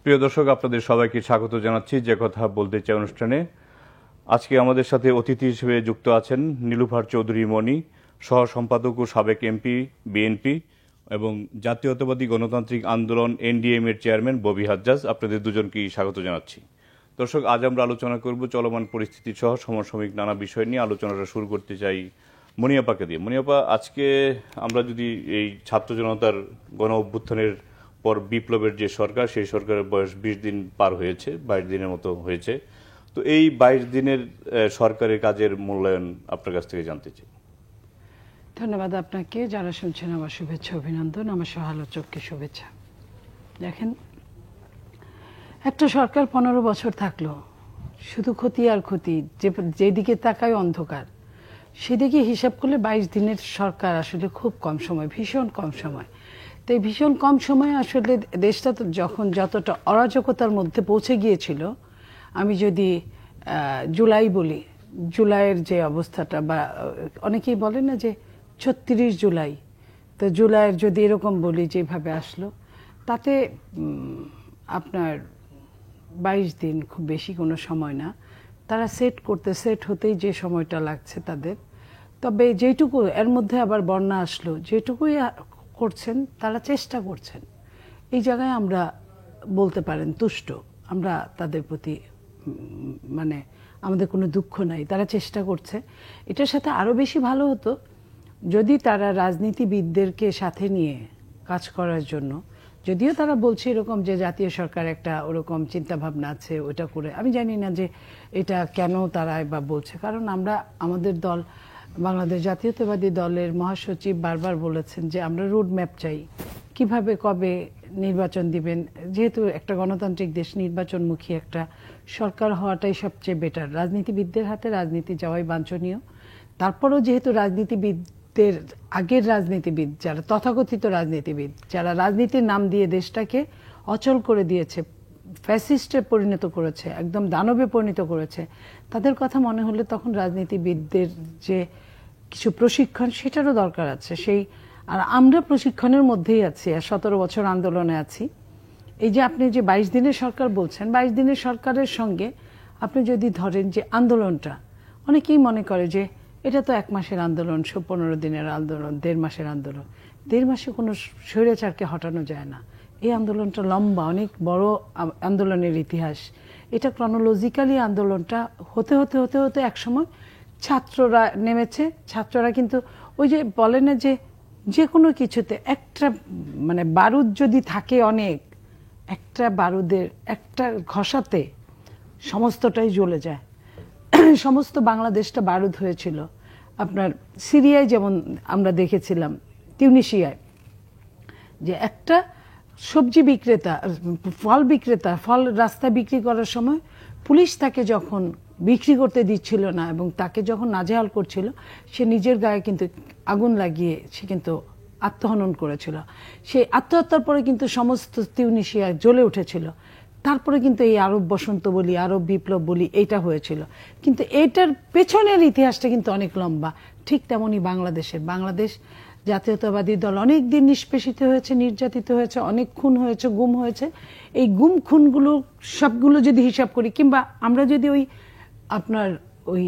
প্রিয় দর্শক, আপনাদের সবাইকে স্বাগত জানাচ্ছি যে কথা বলতে চাই অনুষ্ঠানে। আজকে আমাদের সাথে অতিথি হিসেবে যুক্ত আছেন নীলুফার চৌধুরী মণি, সহ সম্পাদক ও সাবেক এমপি বিএনপি এবং জাতীয়তাবাদী গণতান্ত্রিক আন্দোলন এনডিএম এর চেয়ারম্যান ববি হাজ্জাজ। আপনাদের দুজনকেই স্বাগত জানাচ্ছি। দর্শক, আজ আমরা আলোচনা করব চলমান পরিস্থিতি সহ সমসাময়িক নানা বিষয় নিয়ে। আলোচনাটা শুরু করতে চাই মনিয়াপাকে দিয়ে। মনিয়াপা, আজকে আমরা যদি এই ছাত্র জনতার গণ অভ্যুত্থানের পর বিপ্লবের যে সরকার, সেই সরকারের বয়স 20 দিন পার হয়েছে, 22 দিনের মতো হয়েছে। তো এই 22 দিনের সরকারের কাজের মূল্যায়ন আপনার কাছ থেকে জানতে চাই। ধন্যবাদ আপনাকে। যারা শুনছেন আমার শুভেচ্ছা, অভিনন্দন, আমার সহালোচককে শুভেচ্ছা। দেখেন, একটা সরকার 15 বছর থাকলো, শুধু ক্ষতি আর ক্ষতি, যেদিকে তাকায় অন্ধকার। সেদিকে হিসাব করলে 22 দিনের সরকার আসলে খুব কম সময়, ভীষণ কম সময়। তো এই ভীষণ কম সময়ে আসলে দেশটা তো যখন যতটা অরাজকতার মধ্যে পৌঁছে গিয়েছিল, আমি যদি জুলাই বলি, জুলাইয়ের যে অবস্থাটা, বা অনেকেই বলে না যে 36 জুলাই, তো জুলাইয়ের যদি এরকম বলি যেভাবে আসলো, তাতে আপনার 22 দিন খুব বেশি কোনো সময় না। তারা সেট হতেই যে সময়টা লাগছে তাদের। তবে যেটুকু এর মধ্যে আবার বন্যা আসলো, যেটুকুই করছেন তারা চেষ্টা করছেন, এই জায়গায় আমরা বলতে পারেন তুষ্ট। আমরা তাদের প্রতি মানে আমাদের কোনো দুঃখ নাই, তারা চেষ্টা করছে। এটার সাথে আরও বেশি ভালো হতো যদি তারা রাজনীতিবিদদেরকে সাথে নিয়ে কাজ করার জন্য, যদিও তারা বলছে এরকম যে জাতীয় সরকার একটা ওরকম চিন্তাভাবনা আছে, ওটা করে আমি জানি না যে এটা কেন তারা বা বলছে। কারণ আমরা, আমাদের দল, বাংলাদেশ জাতীয়তাবাদী দলের মহাসচিব বারবার বলেছেন যে আমরা রোড ম্যাপ চাই, কিভাবে কবে নির্বাচন দিবেন। যেহেতু একটা গণতান্ত্রিক দেশ, নির্বাচনমুখী একটা সরকার হওয়াটাই সবচেয়ে বেটার। রাজনীতিবিদদের হাতে রাজনীতি যাওয়াই বাঞ্ছনীয়। তারপরেও যেহেতু রাজনীতিবিদদের, আগের রাজনীতিবিদ যারা তথাকথিত রাজনীতিবিদ, যারা রাজনীতির নাম দিয়ে দেশটাকে অচল করে দিয়েছে, ফ্যাসিস্টে পরিণত করেছে, একদম দানবে পরিণত করেছে, তাদের কথা মনে হলে তখন রাজনীতিবিদদের যে কিছু প্রশিক্ষণ, সেটারও দরকার আছে। আর আমরা প্রশিক্ষণের মধ্যেই আছি, আর 17 বছর আন্দোলনে আছি। এই যে আপনি যে 22 দিনের সরকার বলছেন, 22 দিনের সরকারের সঙ্গে আপনি যদি ধরেন যে আন্দোলনটা, অনেকেই মনে করে যে এটা তো 1 মাসের আন্দোলন, 15 দিনের আন্দোলন, 1.5 মাসের আন্দোলন। 1.5 মাসে কোনো স্বৈরাচারকে হটানো যায় না। এই আন্দোলনটা লম্বা, অনেক বড় আন্দোলনের ইতিহাস। এটা ক্রনোলজিক্যালি আন্দোলনটা হতে হতে হতে হতে একসময় ছাত্ররা নেমেছে। ছাত্ররা কিন্তু ওই যে বলে না যে কোনো কিছুতে একটা মানে বারুদ যদি থাকে অনেক, একটা বারুদের একটা ঘষাতে সমস্তটাই জ্বলে যায়। সমস্ত বাংলাদেশটা বারুদ হয়েছিল। আপনার সিরিয়ায় যেমন আমরা দেখেছিলাম, তিউনিসিয়ায়, যে একটা সবজি বিক্রেতা, ফল বিক্রেতা, ফল রাস্তায় বিক্রি করার সময় পুলিশ তাকে যখন বিক্রি করতে দিচ্ছিল না এবং তাকে যখন নাজেহাল করছিল, সে নিজের গায়ে কিন্তু আগুন লাগিয়ে সে কিন্তু আত্মহনন করেছিল। সেই আত্মহত্যার পরে কিন্তু সমস্ত তিউনিসিয়া জ্বলে উঠেছিল। তারপরে কিন্তু এই আরব বসন্ত বলি, আরব বিপ্লব বলি, এইটা হয়েছিল। কিন্তু এইটার পেছনের ইতিহাসটা কিন্তু অনেক লম্বা। ঠিক তেমনই বাংলাদেশ জাতীয়তাবাদী দল অনেক দিন নিষ্পেষিত হয়েছে, নির্যাতিত হয়েছে, অনেক খুন হয়েছে, গুম হয়েছে। এই গুম খুনগুলো সবগুলো যদি হিসাব করি, কিংবা আমরা যদি ওই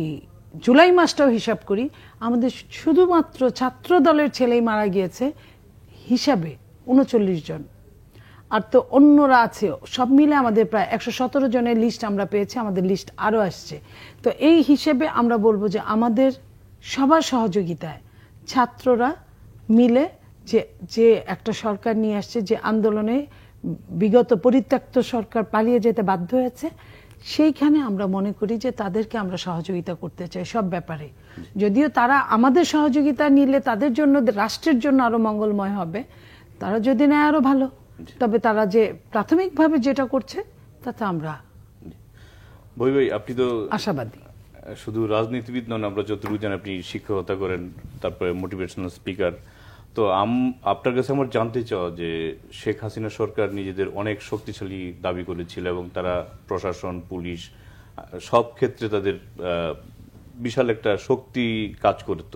জুলাই মাসটাও হিসাব করি, আমাদের শুধুমাত্র ছাত্র দলের ছেলেই মারা গিয়েছে হিসাবে 39 জন। আর তো অন্যরা আছে, সব মিলে আমাদের প্রায় 117 জনের লিস্ট আমরা পেয়েছি, আমাদের লিস্ট আরও আসছে। তো এই হিসেবে আমরা বলবো যে আমাদের সবার সহযোগিতায় ছাত্ররা মিলে যে একটা সরকার নিয়ে আসছে, যে আন্দোলনে বিগত পরিত্যক্ত সরকার পালিয়ে যেতে বাধ্য হয়েছে, সেইখানে আমরা মনে করি যে তাদেরকে আমরা সহযোগিতা করতে চাই সব ব্যাপারে। যদিও তারা আমাদের সহযোগিতা নিলে তাদের জন্য, রাষ্ট্রের জন্য আরো মঙ্গলময় হবে। তারা যদি নেয় আরো ভালো, তবে তারা যে প্রাথমিকভাবে যেটা করছে তাতে আমরা ভাই, আপনি তো আশাবাদী। শুধু রাজনীতিবিদ নন, আমরা যতটুকু জানি আপনি শিক্ষকতা করেন, তারপরে মোটিভেশনাল স্পিকার। তো আপনার কাছে আমার জানতে চাওয়া যে শেখ হাসিনা সরকার নিজেদের অনেক শক্তিশালী দাবি করেছিল এবং তারা প্রশাসন, পুলিশ সব ক্ষেত্রে তাদের বিশাল একটা শক্তি কাজ করত।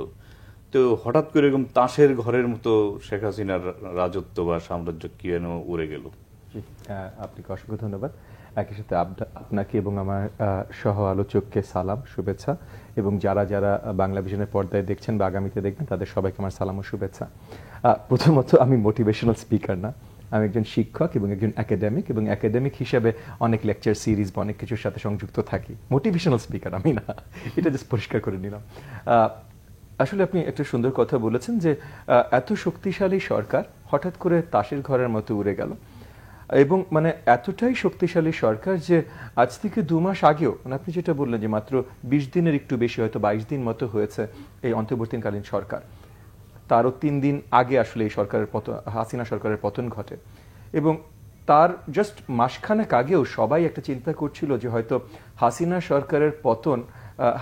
তো হঠাৎ করে এরকম তাসের ঘরের মতো শেখ হাসিনার রাজত্ব বা সাম্রাজ্য কি যেন উড়ে গেল। জি, আপনাকে অসংখ্য ধন্যবাদ। একই সাথে আপনাকে এবং আমার সহ আলোচককে সালাম, শুভেচ্ছা, এবং যারা যারা বাংলা ভিশনের পর্দায় দেখছেন বা আগামীতে দেখবেন তাদের সবাইকে আমার সালাম ও শুভেচ্ছা। প্রথমত, আমি মোটিভেশনাল স্পিকার না, আমি একজন শিক্ষক এবং একজন একাডেমিক, এবং একাডেমিক হিসেবে অনেক লেকচার সিরিজ বা অনেক কিছুর সাথে সংযুক্ত থাকি। মোটিভেশনাল স্পিকার আমি না, এটা জাস্ট পরিষ্কার করে নিলাম। আসলে আপনি একটা সুন্দর কথা বলেছেন যে এত শক্তিশালী সরকার হঠাৎ করে তাসের ঘরের মতো উড়ে গেল, এবং মানে এতটাই শক্তিশালী সরকার যে আজ থেকে 2 মাস আগেও, মানে আপনি যেটা বললেন যে মাত্র 20 দিনের একটু বেশি, হয়তো 22 দিন মতো হয়েছে এই অন্তর্বর্তীকালীন সরকার, তারও 3 দিন আগে আসলে এই সরকারের পতন, হাসিনা সরকারের পতন ঘটে। এবং তার জাস্ট মাসখানেক আগেও সবাই একটা চিন্তা করছিল যে হয়তো হাসিনা সরকারের পতন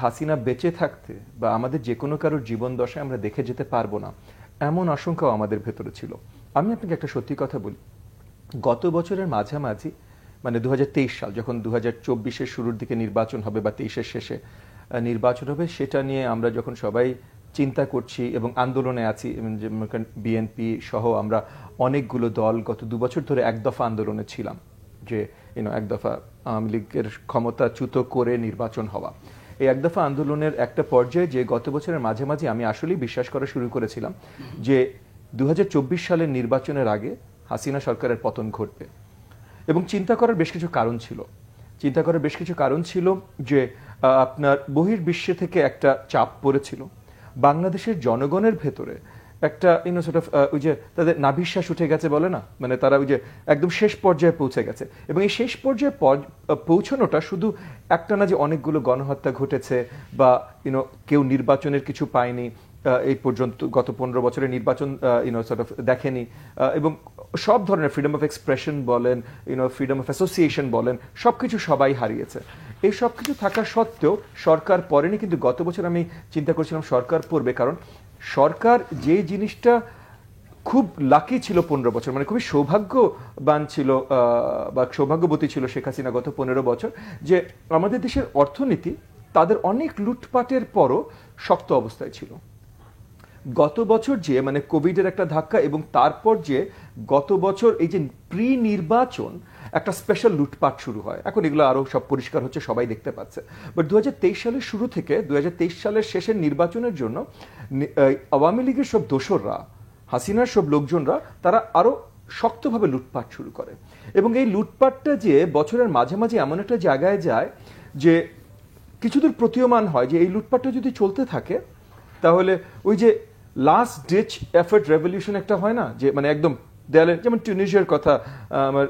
হাসিনা বেঁচে থাকতে বা আমাদের যে কোনো কারোর জীবন দশায় আমরা দেখে যেতে পারবো না, এমন আশঙ্কাও আমাদের ভেতরে ছিল। আমি আপনাকে একটা সত্যি কথা বলি, গত বছরের মাঝামাঝি, মানে 2023 সাল, যখন 2024-এর শুরুর দিকে নির্বাচন হবে বা 23-এর শেষে নির্বাচন হবে, সেটা নিয়ে আমরা যখন সবাই চিন্তা করছি এবং আন্দোলনে আছি, বিএনপি সহ আমরা অনেকগুলো দল গত 2 বছর ধরে এক দফা আন্দোলনে ছিলাম যে এক দফা আওয়ামী লীগের ক্ষমতাচ্যুত করে নির্বাচন হওয়া। এই এক দফা আন্দোলনের একটা পর্যায়ে যে গত বছরের মাঝামাঝি আমি আসলেই বিশ্বাস করা শুরু করেছিলাম যে 2024 সালের নির্বাচনের আগে হাসিনা সরকারের পতন ঘটবে। এবং চিন্তা করার বেশ কিছু কারণ ছিল যে আপনার বহির্বিশ্বে থেকে একটা চাপ পড়েছিল, বাংলাদেশের জনগণের ভেতরে একটা ওই যে তাদের নাভিশ্বাস উঠে গেছে বলে না, মানে তারা ওই যে একদম শেষ পর্যায়ে পৌঁছে গেছে। এবং এই শেষ পর্যায়ে পৌঁছানোটা শুধু একটা না যে অনেকগুলো গণহত্যা ঘটেছে বা কেউ নির্বাচনের কিছু পায়নি এই পর্যন্ত, গত 15 বছরের নির্বাচন দেখেনি, এবং সব ধরনের ফ্রিডম অফ এক্সপ্রেশন বলেন, ফ্রিডম অফ অ্যাসোসিয়েশন বলেন, সবকিছু সবাই হারিয়েছে। এই সব কিছু থাকা সত্ত্বেও সরকার পড়েনি, কিন্তু গত বছর আমি চিন্তা করছিলাম সরকার পড়বে, কারণ সরকার যে জিনিসটা খুব লাকি ছিল 15 বছর, মানে খুবই সৌভাগ্যবান ছিল বা সৌভাগ্যবতী ছিল শেখ হাসিনা গত 15 বছর, যে আমাদের দেশের অর্থনীতি তাদের অনেক লুটপাটের পরও শক্ত অবস্থায় ছিল। গত বছর যে মানে কোভিডের একটা ধাক্কা, এবং তারপর যে গত বছর এই যে প্রি নির্বাচন একটা স্পেশাল লুটপাট শুরু হয়, এখন এগুলো আরো সব পরিষ্কার হচ্ছে, সবাই দেখতে পাচ্ছে। বাট 2023 সালের শুরু থেকে 2023 সালের শেষের নির্বাচনের জন্য আওয়ামী লীগের সব দোসররা, হাসিনার সব লোকজনরা, তারা আরো শক্তভাবে লুটপাট শুরু করে। এবং এই লুটপাটটা যে বছরের মাঝামাঝি এমন একটা জায়গায় যায় যে কিছুদূর প্রতীয়মান হয় যে এই লুটপাটটা যদি চলতে থাকে তাহলে ওই যে লাস্ট ডিচ এফর্ট রেভলিউশন একটা হয় না, যে মানে একদম দেয়ালে, যেমন টিউনিশিয়ার কথা আমার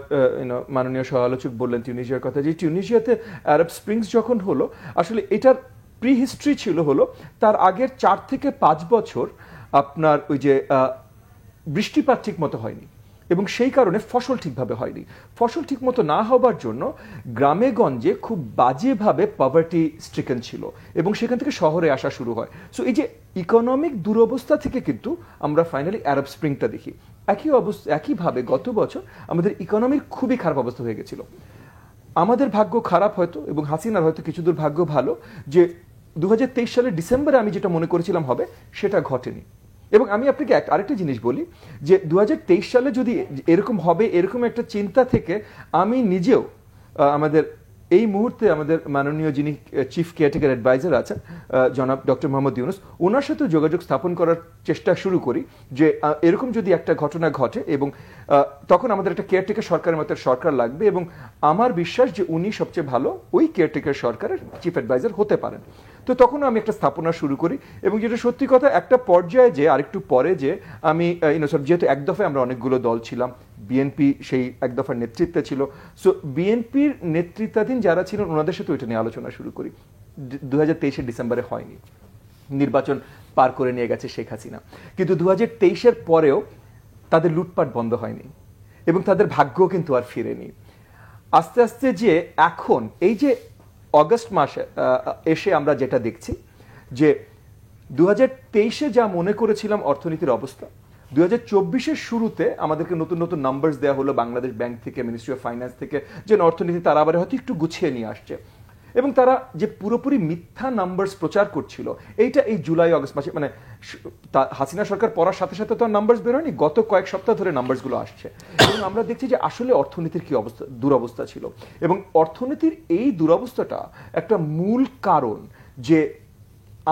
মাননীয় সহ আলোচক বললেন, টিউনিশিয়ার কথা, যে টিউনিশিয়াতে আরব স্প্রিংস যখন হলো, আসলে এটার প্রি হিস্ট্রি ছিল হলো তার আগের 4 থেকে 5 বছর আপনার ওই যে বৃষ্টিপাত ঠিক মতো হয়নি, এবং সেই কারণে ফসল ঠিকভাবে হয়নি। ফসল ঠিক মতো না হবার জন্য গ্রামে গঞ্জে খুব বাজেভাবে পভার্টি স্ট্রিকেন ছিল, এবং সেখান থেকে শহরে আসা শুরু হয়। সো এই যে ইকোনমিক দুরবস্থা থেকে কিন্তু আমরা ফাইনালি আরব স্প্রিংটা দেখি। একইভাবে গত বছর আমাদের ইকোনমির খুবই খারাপ অবস্থা হয়ে গেছিল। আমাদের ভাগ্য খারাপ হয়তো, এবং হাসিনার হয়তো কিছু দূর ভাগ্য ভালো, যে 2023 সালের ডিসেম্বরে আমি যেটা মনে করেছিলাম হবে সেটা ঘটেনি। এবং আমি আপনাকে আরেকটা জিনিস বলি, যে 2023 সালে যদি এরকম হবে এরকম একটা চিন্তা থেকে আমি নিজেও আমাদের এই মুহূর্তে আমাদের মাননীয় যিনি চিফ কেয়ারটেকার অ্যাডভাইজার আছেন জনাব ডক্টর মোহাম্মদ ইউনুস, ওনার সাথে যোগাযোগ স্থাপন করার চেষ্টা শুরু করি যে এরকম যদি একটা ঘটনা ঘটে, এবং তখন আমাদের একটা কেয়ারটেকার সরকারের মতো সরকার লাগবে, এবং আমার বিশ্বাস যে উনি সবচেয়ে ভালো ওই কেয়ারটেকার সরকারের চিফ অ্যাডভাইজার হতে পারেন। তো তখন আমি একটা স্থাপনা শুরু করি, এবং যেটা সত্যি কথা, একটা পর্যায়ে যে আরেকটু পরে যে আমি যেহেতু এক দফায় আমরা অনেকগুলো দল ছিলাম, বিএনপি সেই এক দফার নেতৃত্বে ছিল, সো বিএনপির নেতৃত্বাধীন যারা ছিলেন ওনাদের সাথে ওইটা নিয়ে আলোচনা শুরু করি। 2023 ডিসেম্বরে হয়নি, নির্বাচন পার করে নিয়ে গেছে শেখ হাসিনা, কিন্তু 2023 পরেও তাদের লুটপাট বন্ধ হয়নি, এবং তাদের ভাগ্যও কিন্তু আর ফিরেনি। আস্তে আস্তে যে এখন এই যে অগস্ট মাসে এসে আমরা যেটা দেখছি, যে 2023 যা মনে করেছিলাম অর্থনীতির অবস্থা, 2024 শুরুতে আমাদেরকে নতুন নতুন নাম্বারস দেওয়া হলো বাংলাদেশ ব্যাংক থেকে, মিনিস্ট্রি অফ ফাইন্যান্স থেকে, যে অর্থনীতি তারা আবার হয়তো একটু গুছিয়ে নিয়ে আসছে। এবং তারা যে পুরোপুরি মিথ্যা নাম্বারস প্রচার করছিল, এইটা এই জুলাই আগস্ট মাসে, মানে হাসিনা সরকার পড়ার সাথে সাথে তো নাম্বারস বেরোয়নি, গত কয়েক সপ্তাহ ধরে নাম্বারসগুলো আসছে এবং আমরা দেখছি যে আসলে অর্থনীতির কি অবস্থা, দুরবস্থা ছিল। এবং অর্থনীতির এই দুরবস্থাটা একটা মূল কারণ যে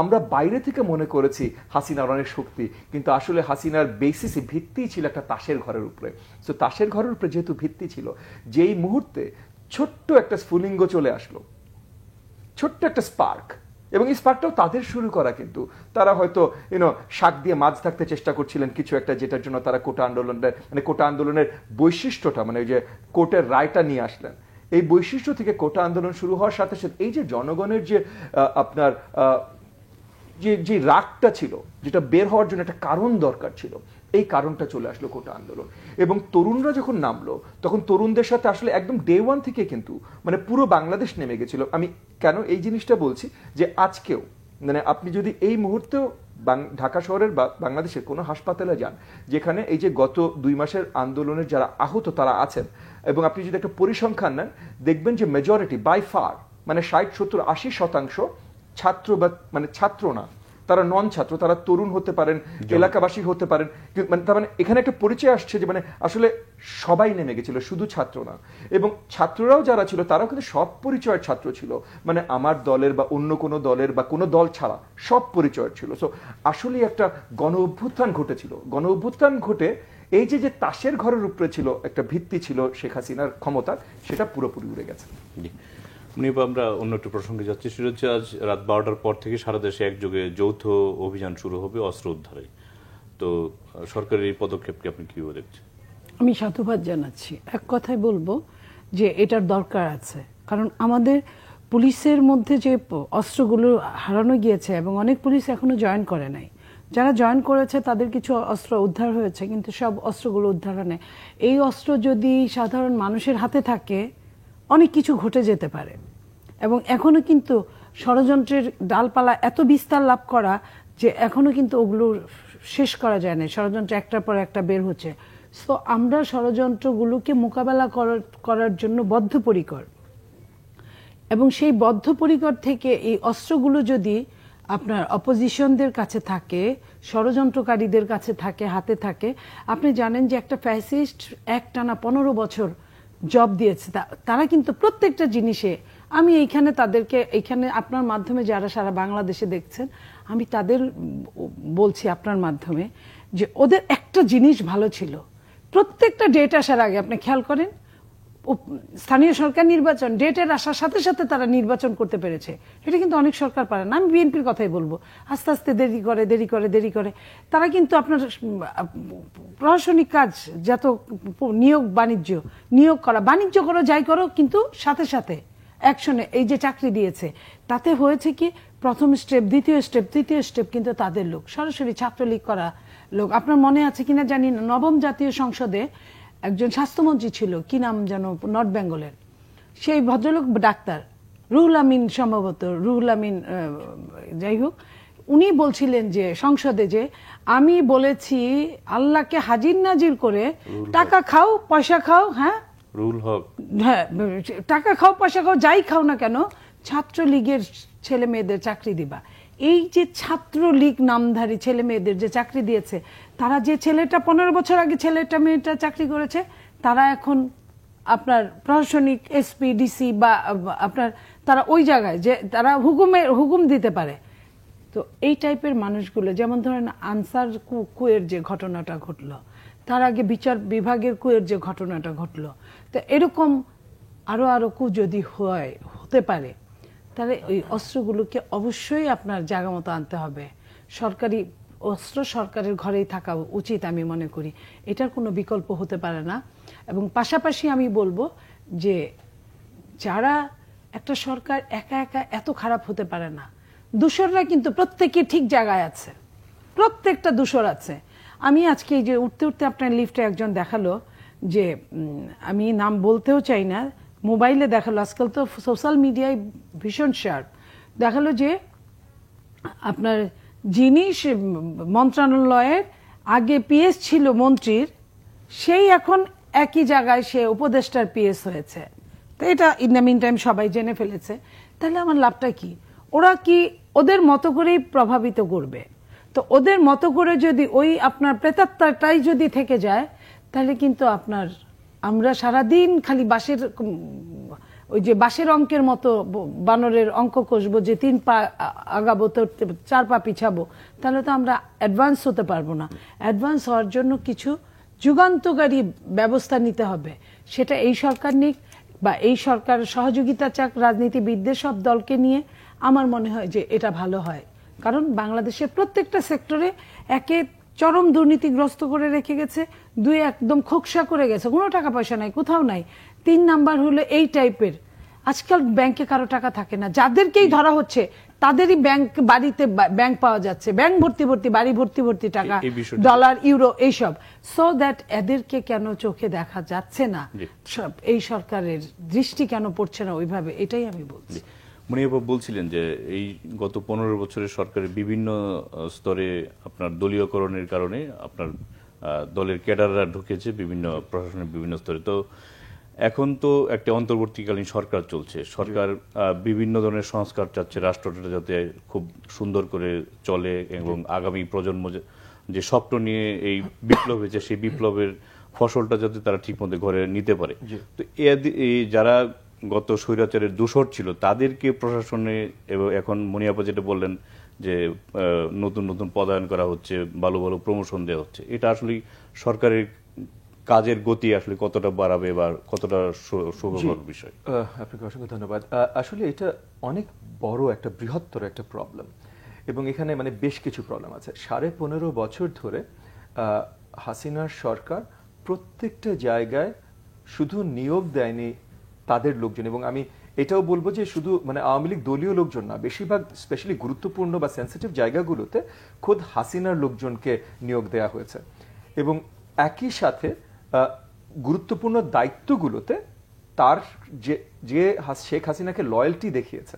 আমরা বাইরে থেকে মনে করেছি হাসিনার অনেক শক্তি, কিন্তু আসলে হাসিনার বেসিসে ভিত্তি ছিল একটা তাসের ঘরের উপরে। তো তাসের ঘরের উপরে যেহেতু ভিত্তি ছিল, যেই মুহূর্তে ছোট্ট একটা স্ফুলিঙ্গ চলে আসলো, ছোট্ট একটা স্পার্ক, এবং এই স্পার্কটাও তাদের শুরু করা, কিন্তু তারা হয়তো শাক দিয়ে মাছ থাকতে চেষ্টা করছিলেন কিছু একটা, যেটার জন্য তারা কোটা আন্দোলনের বৈশিষ্ট্যটা, মানে ওই যে কোর্টের রায়টা নিয়ে আসলেন। এই বৈশিষ্ট্য থেকে কোটা আন্দোলন শুরু হওয়ার সাথে সাথে এই যে জনগণের যে আপনার যে রাগটা ছিল, যেটা বের হওয়ার জন্য একটা কারণ দরকার ছিল, এই কারণটা চলে আসলো কোটা আন্দোলন। এবং তরুণরা যখন নামলো, তখন তরুণদের সাথে আসলে একদম ডে ওয়ান থেকে কিন্তু মানে পুরো বাংলাদেশ নেমে গেছিল। আমি কেন এই জিনিসটা বলছি, যে আজকেও মানে আপনি যদি এই মুহূর্তেও ঢাকা শহরের বা বাংলাদেশের কোনো হাসপাতালে যান, যেখানে এই যে গত 2 মাসের আন্দোলনের যারা আহত তারা আছেন, এবং আপনি যদি একটা পরিসংখ্যান নেন, দেখবেন যে মেজরিটি বাই ফার, মানে 60-70-80% ছাত্র, বা মানে ছাত্র না, তারা নন ছাত্র, তারা তরুণ হতে পারেন, এলাকাবাসী হতে পারেন, মানে তার মানে এখানে একটা পরিচয় আসছে যে মানে আসলে সবাই নেমে গেছিল, শুধু ছাত্র না। এবং ছাত্ররাও যারা ছিল তারাও কিন্তু সব পরিচয়ের ছাত্র ছিল, মানে আমার দলের বা অন্য কোনো দলের বা কোনো দল ছাড়া সব পরিচয়ের ছিল। সো আসলে একটা গণ অভ্যুত্থান ঘটেছিল। গণ অভ্যুত্থান ঘটে এই যে তাসের ঘরের উপরে ছিল একটা ভিত্তি ছিল শেখ হাসিনার ক্ষমতার, সেটা পুরোপুরি উড়ে গেছে। আমরা অন্য একটু প্রসঙ্গে যাচ্ছি, সেটা হচ্ছে আজ রাত 12টার পর থেকে সারা দেশে একযোগে যৌথ অভিযান শুরু হবে অস্ত্র উদ্ধারে। তো সরকারের এই পদক্ষেপকে আপনি কিভাবে দেখছেন? আমি সাধুবাদ জানাচ্ছি। এক কথায় বলবো যে এটার দরকার আছে, কারণ আমাদের পুলিশের মধ্যে যে অস্ত্রগুলো হারানো গিয়েছে, এবং অনেক পুলিশ এখনো জয়েন করে নাই, যারা জয়েন করেছে তাদের কিছু অস্ত্র উদ্ধার হয়েছে, কিন্তু সব অস্ত্রগুলো উদ্ধার হয় নাই। এই অস্ত্র যদি সাধারণ মানুষের হাতে থাকে, অনেক কিছু ঘটে যেতে পারে। এবং এখনো কিন্তু ষড়যন্ত্রের ডালপালা এত বিস্তার লাভ করা যে এখনো কিন্তু ওগুলো শেষ করা যায় না, ষড়যন্ত্র একটার পর একটা বের হচ্ছে। সো আমরা ষড়যন্ত্রগুলোকে মোকাবেলা করার জন্য বদ্ধপরিকর, এবং সেই বদ্ধপরিকর থেকে এই অস্ত্রগুলো যদি আপনার অপোজিশনদের কাছে থাকে, ষড়যন্ত্রকারীদের কাছে থাকে, হাতে থাকে, আপনি জানেন যে একটা ফ্যাসিস্ট একটানা 15 বছর জব দিয়েছে, তারা কিন্তু প্রত্যেকটা জিনিসে, আমি এইখানে তাদেরকে, এইখানে আপনার মাধ্যমে যারা সারা বাংলাদেশে দেখছেন, আমি তাদের বলছি আপনার মাধ্যমে যে ওদের একটা জিনিস ভালো ছিল, প্রত্যেকটা ডেট আসার আগে আপনি খেয়াল করেন, স্থানীয় সরকার নির্বাচন ডেটের আসার সাথে সাথে তারা নির্বাচন করতে পেরেছে। এটা কিন্তু অনেক সরকার পারে না। আমি বিএনপির কথাই বলবো, আস্তে আস্তে দেরি করে তারা কিন্তু আপনার প্রশাসনিক কাজ, যত নিয়োগ করা, বাণিজ্য করো, যাই করো, কিন্তু সাথে সাথে অ্যাকশনে এই যে চাকরি দিয়েছে, তাতে হয়েছে কি, প্রথম স্টেপ, দ্বিতীয় স্টেপ, তৃতীয় স্টেপ কিন্তু তাদের লোক, সরাসরি ছাত্রলীগ করা লোক। আপনার মনে আছে কিনা জানি না, 9ম জাতীয় সংসদে একজন স্বাস্থ্যমন্ত্রী ছিল, কি নাম যেন, নর্থ বেঙ্গলের, সেই ভদ্রলোক ডাক্তার রুহুল আমিন, সম্ভবত রুহুল আমিন, যাই হোক, উনি বলছিলেন যে সংসদে, যে আমি বলেছি আল্লাহকে হাজির নাজির করে টাকা খাও, পয়সা খাও, হ্যাঁ টাকা খাও, পয়সা খাও, যাই খাও না কেন, ছাত্রলীগের ছেলে মেয়েদের চাকরি দিবা। এই যে ছাত্রলীগ নামধারী ছেলে মেয়েদের যে চাকরি দিয়েছে, তারা যে ছেলেটা 15 বছর আগে ছেলেটা মেয়েটা চাকরি করেছে, তারা এখন আপনার প্রশাসনিক এসপি, ডিসি বা আপনার তারা ওই জায়গায় যে তারা হুকুম দিতে পারে। তো এই টাইপের মানুষগুলো, যেমন ধরেন আনসার কুয়ের যে ঘটনাটা ঘটলো, তার আগে বিচার বিভাগের কুয়ের যে ঘটনাটা ঘটলো, তো এরকম আরো কু যদি হতে পারে, তাহলে ওই অস্ত্রগুলোকে অবশ্যই আপনার জায়গা মতো আনতে হবে। সরকারি অস্ত্র সরকারের ঘরেই থাকা উচিত আমি মনে করি, এটার কোনো বিকল্প হতে পারে না। এবং পাশাপাশি আমি বলবো যে যারা, একটা সরকার একা একা এত খারাপ হতে পারে না, দূষররা কিন্তু প্রত্যেকে ঠিক জায়গায় আছে, প্রত্যেকটা দূষর আছে। আমি আজকে এই যে উঠতে উঠতে আপনার লিফটে একজন দেখালো, যে আমি নাম বলতেও চাই না, মোবাইলে দেখালো, আজকাল তো সোশ্যাল মিডিয়ায় ভীষণ শার্প, দেখালো যে আপনার যিনি মন্ত্রণালয়ের আগে পিএস ছিল মন্ত্রীর, সেই এখন একই জায়গায় সে উপদেষ্টার পিএস হয়েছে। তো এটা ইন দ্য মিন টাইম সবাই জেনে ফেলেছে। তাহলে আমার লাভটা কি? ওরা কি ওদের মতো করেই প্রভাবিত করবে? তো ওদের মতো করে যদি ওই আপনার প্রেতাত্মাটাই যদি থেকে যায়, তাহলে কিন্তু আপনার আমরা সারাদিন খালি ওই যে বাঁশের অঙ্কের মতো বানরের অঙ্ক কষবো, যে 3 পা আগাবো তো 4 পা পিছাবো, তাহলে তো আমরা অ্যাডভান্স হতে পারবো না। অ্যাডভান্স হওয়ার জন্য কিছু যুগান্তকারী ব্যবস্থা নিতে হবে। সেটা এই সরকার নিক বা এই সরকার সহযোগিতা চাক রাজনীতিবিদদের, সব দলকে নিয়ে, আমার মনে হয় যে এটা ভালো হয়। কারণ বাংলাদেশের প্রত্যেকটা সেক্টরে একে চরম দুর্নীতিগ্রস্ত করে রেখে গেছে, 2 একদম খোকসা করে গেছে, কোনো টাকা পয়সা নাই, কোথাও নাই। 3 নাম্বার হলো এই টাইপের, আজকাল ব্যাংকে কারো টাকা থাকে না, যাদেরকেই ধরা হচ্ছে তাদেরই বাড়িতে ব্যাংক পাওয়া যাচ্ছে, ব্যাংক ভর্তি ভর্তি, বাড়ি ভর্তি ভর্তি টাকা, ডলার, ইউরো, এইসব। সো দ্যাট এদেরকে কেন চোখে দেখা যাচ্ছে না, এই সরকারের দৃষ্টি কেন পড়ছে না ওইভাবে, এটাই আমি বলছি। মনিয়াপা বলছিলেন যে এই গত 15 বছরের সরকারের বিভিন্ন স্তরে আপনার দলীয়করণের কারণে আপনার দলের ক্যাডাররা ঢুকেছে বিভিন্ন প্রশাসনের বিভিন্ন স্তরে। তো এখন তো একটা অন্তর্বর্তীকালীন সরকার চলছে, সরকার বিভিন্ন ধরনের সংস্কার চাচ্ছে, রাষ্ট্রটা যাতে খুব সুন্দর করে চলে এবং আগামী প্রজন্ম যে স্বপ্ন নিয়ে এই বিপ্লব হয়েছে সেই বিপ্লবের ফসলটা যাতে তারা ঠিকমতো ঘরে নিতে পারে। তো এই যারা গত স্বৈরাচারের দূষর ছিল তাদেরকে প্রশাসনে, এবং এখন মনিয়াপা যেটা বললেন যে নতুন নতুন পদায়ন করা হচ্ছে, ভালো ভালো প্রমোশন দেওয়া হচ্ছে, এটা আসলে সরকারের কাজের গতি আসলে কতটা বাড়াবে বা কতটা শুভকর বিষয়? আপনাকে অসংখ্য ধন্যবাদ। আসলে এটা অনেক বড় একটা বৃহত্তর একটা প্রবলেম, এবং এখানে মানে বেশ কিছু প্রবলেম আছে। 15.5 বছর ধরে হাসিনার সরকার প্রত্যেকটা জায়গায় শুধু নিয়োগ দেয়নি তাদের লোকজন, এবং আমি এটাও বলবো যে শুধু মানে আওয়ামী লীগ দলীয় লোকজন না, বেশিরভাগ স্পেশালি গুরুত্বপূর্ণ বা সেন্সিটিভ জায়গাগুলোতে খোদ হাসিনার লোকজনকে নিয়োগ দেওয়া হয়েছে। এবং একই সাথে গুরুত্বপূর্ণ দায়িত্বগুলোতে তার যে শেখ হাসিনাকে লয়্যালটি দেখিয়েছে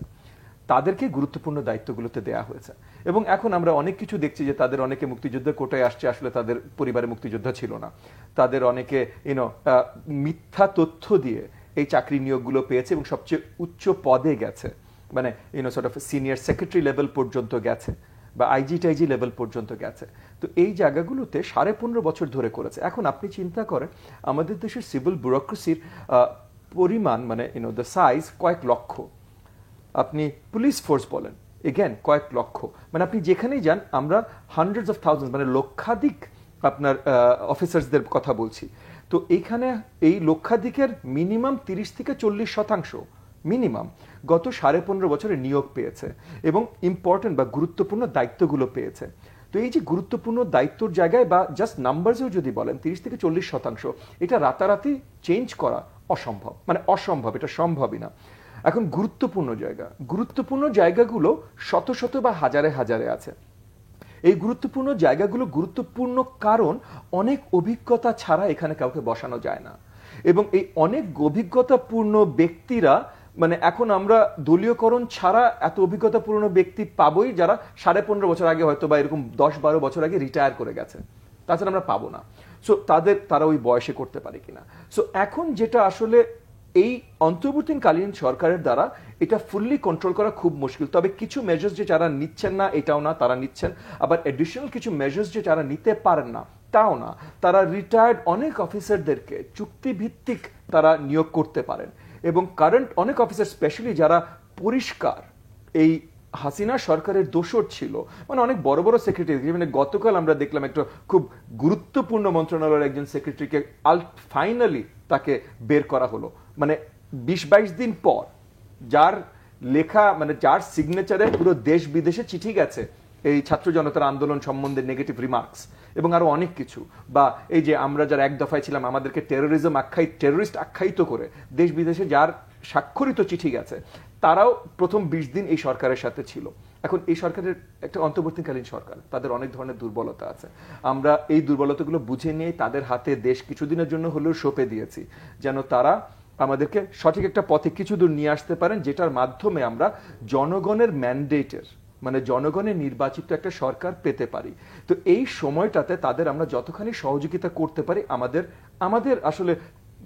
তাদেরকে গুরুত্বপূর্ণ দায়িত্বগুলোতে দেয়া হয়েছে। এবং এখন আমরা অনেক কিছু দেখছি যে তাদের অনেকে মুক্তিযোদ্ধা কোটায় আসছে, আসলে তাদের পরিবারে মুক্তিযোদ্ধা ছিল না, তাদের অনেকে মিথ্যা তথ্য দিয়ে এই চাকরি নিয়োগগুলো পেয়েছে এবং সবচেয়ে উচ্চ পদে গেছে, মানে sort of senior secretary level পর্যন্ত গেছে বা আইজি লেভেল পর্যন্ত গেছে। তো এই জায়গাগুলোতে 15.5 বছর ধরে করেছে। এখন আপনি চিন্তা করেন আমাদের দেশের সিভিল ব্যুরোক্রেসির পরিমাণ, মানে দ্য সাইজ কয়েক লক্ষ। আপনি পুলিশ ফোর্স বলেন, এগেন কয়েক লক্ষ, মানে আপনি যেখানেই যান আমরা হান্ড্রেডস অফ থাউজেন্ড, মানে লক্ষাধিক আপনার অফিসার্সদের কথা বলছি। তো এইখানে এই লক্ষাধিকের মিনিমাম 30 থেকে 40% মিনিমাম গত 15.5 বছরে নিয়োগ পেয়েছে এবং ইম্পর্টেন্ট বা গুরুত্বপূর্ণ দায়িত্বগুলো পেয়েছে। তো এই যে গুরুত্বপূর্ণ দায়িত্বর জায়গায় বা জাস্ট নাম্বারসেও যদি বলেন 30 থেকে 40%, এটা রাতারাতি চেঞ্জ করা অসম্ভব, মানে অসম্ভব, এটা সম্ভবই না। এখন গুরুত্বপূর্ণ জায়গাগুলো শত শত বা হাজারে হাজারে আছে। এই গুরুত্বপূর্ণ জায়গাগুলো গুরুত্বপূর্ণ কারণ অনেক অভিজ্ঞতা ছাড়া এখানে কাউকে বসানো যায় না, এবং এই অনেক অভিজ্ঞতাপূর্ণ ব্যক্তিরা, মানে এখন আমরা দলীয়করণ ছাড়া এত অভিজ্ঞতাপূর্ণ ব্যক্তি পাবোই যারা 15.5 বছর আগে হয়তো বা এরকম 10-12 বছর আগে রিটায়ার করে গেছে, তাছাড়া আমরা পাবো না। সো তারা ওই বয়সে করতে পারে কিনা। সো এখন যেটা আসলে এই অন্তর্বর্তীকালীন সরকারের দ্বারা এটা ফুললি কন্ট্রোল করা খুব মুশকিল। তবে কিছু মেজার্স যে যারা নিচ্ছেন না এটাও না, তারা নিচ্ছেন। আবার এডিশনাল কিছু মেজার্স যে যারা নিতে পারেন না তাও না, তারা রিটায়ার্ড অনেক অফিসারদেরকে চুক্তিভিত্তিক তারা নিয়োগ করতে পারেন। এবং কারেন্ট অনেক অফিসার স্পেশালি যারা পরিষ্কার এই হাসিনা সরকারের দোষর ছিল, মানে অনেক বড় বড় সেক্রেটারি, মানে গতকাল আমরা দেখলাম একটা খুব গুরুত্বপূর্ণ মন্ত্রণালয়ের একজন সেক্রেটারিকে ফাইনালি তাকে বের করা হলো, মানে 20-22 দিন পর, যার লেখা, মানে যার সিগনেচারে পুরো দেশ বিদেশে চিঠি গেছে এই ছাত্র জনতার আন্দোলন সম্বন্ধে নেগেটিভ রিমার্কস এবং আরো অনেক কিছু, বা এই যে আমরা যারা এক দফায় ছিলাম আমাদেরকে টেররিস্ট আখ্যায়িত করে দেশ বিদেশে যার স্বাক্ষরিত চিঠি গেছে, তারাও প্রথম 20 দিন এই সরকারের সাথে ছিল। এখন এই সরকারের একটা অন্তর্বর্তীকালীন সরকার, তাদের অনেক ধরনের দুর্বলতা আছে। আমরা এই দুর্বলতাগুলো বুঝে নিয়ে তাদের হাতে দেশ কিছুদিনের জন্য হলেও সঁপে দিয়েছি, যেন তারা আমাদেরকে সঠিক একটা পথে কিছু দূর নিয়ে আসতে পারেন, যেটার মাধ্যমে আমরা জনগণের ম্যান্ডেটের, মানে জনগণের নির্বাচিত একটা সরকার পেতে পারি। তো এই সময়টাতে তাদের আমরা যতখানি সহযোগিতা করতে পারি আমাদের আসলে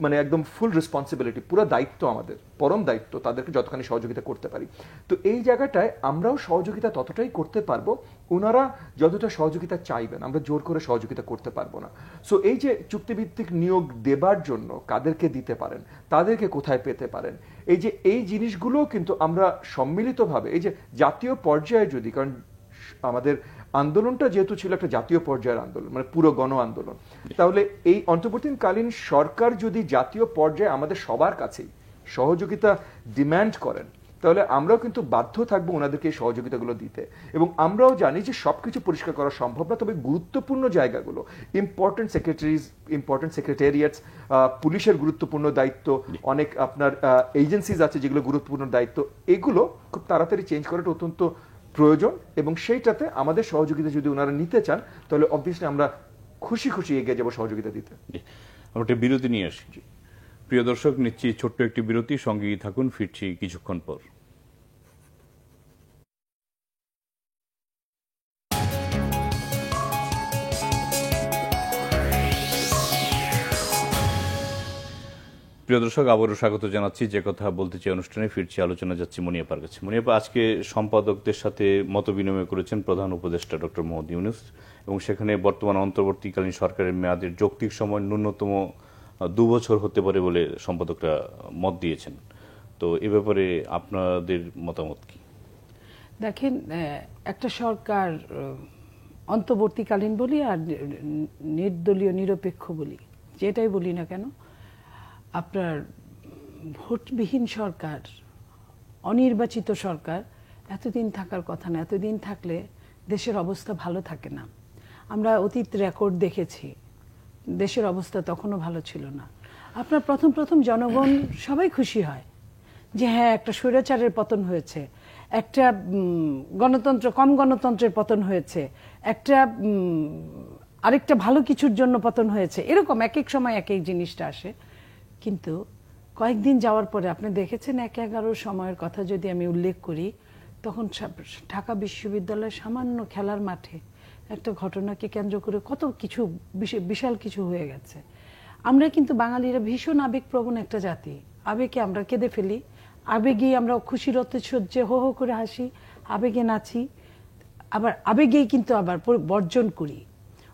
মানে একদম ফুল রেসপন্সিবিলিটি, পুরো দায়িত্ব আমাদের, পরম দায়িত্ব তাদেরকে যতখানি সহযোগিতা করতে পারি। তো এই জায়গাটায় আমরাও সহযোগিতা ততটাই করতে পারবো ওনারা যতটা সহযোগিতা চাইবেন, আমরা জোর করে সহযোগিতা করতে পারবো না। সো এই যে চুক্তিভিত্তিক নিয়োগ দেবার জন্য কাদেরকে দিতে পারেন, তাদেরকে কোথায় পেতে পারেন, এই জিনিসগুলো কিন্তু আমরা সম্মিলিতভাবে এই যে জাতীয় পর্যায়ে যদি, কারণ আমাদের আন্দোলনটা যেহেতু ছিল একটা জাতীয় পর্যায়ের আন্দোলন, মানে পুরো গণ আন্দোলন, তাহলে এই অন্তর্বর্তীকালীন সরকার যদি জাতীয় পর্যায়ে আমাদের সবার কাছেই সহযোগিতা ডিমান্ড করেন, তাহলে আমরাও কিন্তু বাধ্য থাকবো ওনাদেরকে এই সহযোগিতাগুলো দিতে। এবং আমরাও জানি যে সবকিছু পরিষ্কার করা সম্ভব না, তবে গুরুত্বপূর্ণ জায়গাগুলো, ইম্পর্টেন্ট সেক্রেটারিজ, ইম্পর্টেন্ট সেক্রেটারিয়েটস, পুলিশের গুরুত্বপূর্ণ দায়িত্ব, অনেক আপনার এজেন্সিজ আছে যেগুলো গুরুত্বপূর্ণ দায়িত্ব, এগুলো খুব তাড়াতাড়ি চেঞ্জ করাটা অত্যন্ত প্রয়োজন। এবং সেইটাতে আমাদের সহযোগিতা যদি ওনারা নিতে চান, তাহলে অবভিয়াসলি আমরা খুশি খুশি এগিয়ে যাবো সহযোগিতা দিতে। আমরা একটা বিরতি নিয়ে আসি। প্রিয় দর্শক, নিচ্ছি ছোট্ট একটি বিরতি, সঙ্গেই থাকুন, ফিরছি কিছুক্ষণ পর। প্রিয় দর্শক, আবারও স্বাগত জানাচ্ছি যে কথা বলতে চাই অনুষ্ঠানে। ফিরছি, আলোচনা যাচ্ছি মনিয়াপার কাছে। মনিয়াপা, আজকে সম্পাদকদের সাথে মত বিনিময় করেছেন প্রধান উপদেষ্টা ডক্টর মোহাম্মদ ইউনূস, এবং সেখানে বর্তমান অন্তর্বর্তীকালীন সরকারের মেয়াদের যৌক্তিক সময় ন্যূনতম 2 বছর হতে পারে বলে সম্পাদকরা মত দিয়েছেন। তো এ ব্যাপারে আপনাদের মতামত কি? দেখেন, একটা সরকার অন্তর্বর্তীকালীন বলি আর নির্দলীয় নিরপেক্ষ বলি, যেটাই বলি না কেন, আপনার ভোটবিহীন সরকার, অনির্বাচিত সরকার এতদিন থাকার কথা না। এতদিন থাকলে দেশের অবস্থা ভালো থাকে না। আমরা অতীত রেকর্ড দেখেছি, দেশের অবস্থা তখনও ভালো ছিল না। আপনার প্রথম জনগণ সবাই খুশি হয় যে হ্যাঁ, একটা স্বৈরাচারের পতন হয়েছে, একটা কম গণতন্ত্রের পতন হয়েছে, একটা আরেকটা ভালো কিছুর জন্য পতন হয়েছে। এরকম এক এক সময় এক এক জিনিসটা আসে। কিন্তু কয়েকদিন যাওয়ার পরে আপনি দেখেছেন 1/11 সময়ের কথা যদি আমি উল্লেখ করি, তখন ঢাকা বিশ্ববিদ্যালয়ের সামান্য খেলার মাঠে একটা ঘটনাকে কেন্দ্র করে কত কিছু বিশাল কিছু হয়ে গেছে। আমরা কিন্তু বাঙালিরা ভীষণ আবেগপ্রবণ একটা জাতি। আবেগে আমরা কেঁদে ফেলি, আবেগেই আমরা খুশির অতিশয্যে হো হো করে হাসি, আবেগে নাচি, আবার আবেগেই কিন্তু আবার বর্জন করি।